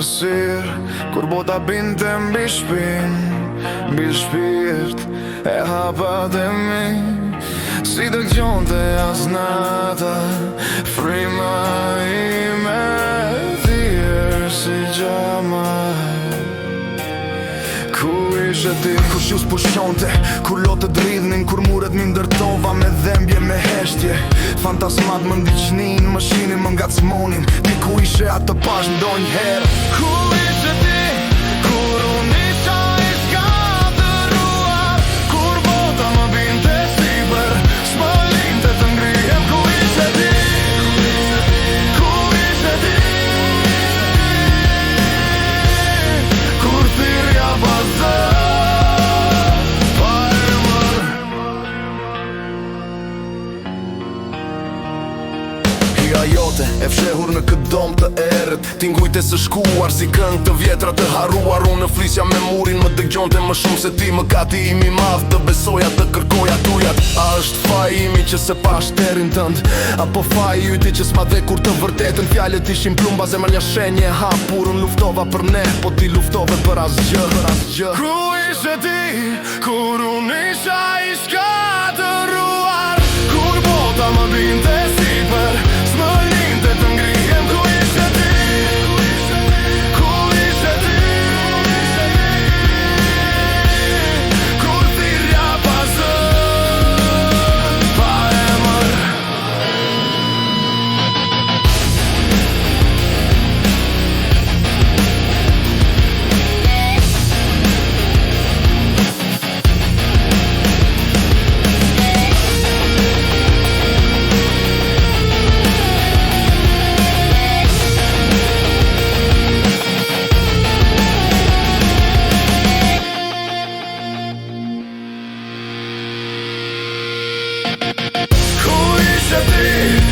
përsir kur bota binte mbi shpin, mbi shpirt e hapa dhe mi. Si të gjonte as nata, frima ime thirë si gjamaj. Ku ishe ti? Kur shus pushonte, kur lotë dridhnin, kur muret mi ndërtova me dhembje, me heshtje. Fantasmat më ndiqnin, më shinin, më ngacmonin. Ti ku ishe atë pash ndonjëherë? Ku ishe ti? Kur unë isha i shkatëruar, kur bota më binte sipër, s'më linte të ngrihem. Ku ishe ti? Ku ishe ti? Kur thirrja pas zë, pa emër. Hija jote e fshehur në këtë dom të erët, ti ngujte së shkuar si këngë të vjetra të harruar. Unë në flisja me murin më dëgjonte më shumë se ti. Më gati imi madh të besoja, të kërkoja tujat. A është faji imi që se pa shterin tënd, apo faji yti që s'ma dhe kur të vërtetën? Fjalët ishin plumba, zemrja shenje e hapur. Unë luftova për ne, po ti luftove për asgjë, për asgjë. Ku ishe ti kur unë isha i shkatëruar, kur bota më binte sipër, s'më linte të ngrihem. Ku ishe ti? Ku ishe ti? Kur thirrja pas zë, pa emër. Ku ishe ti?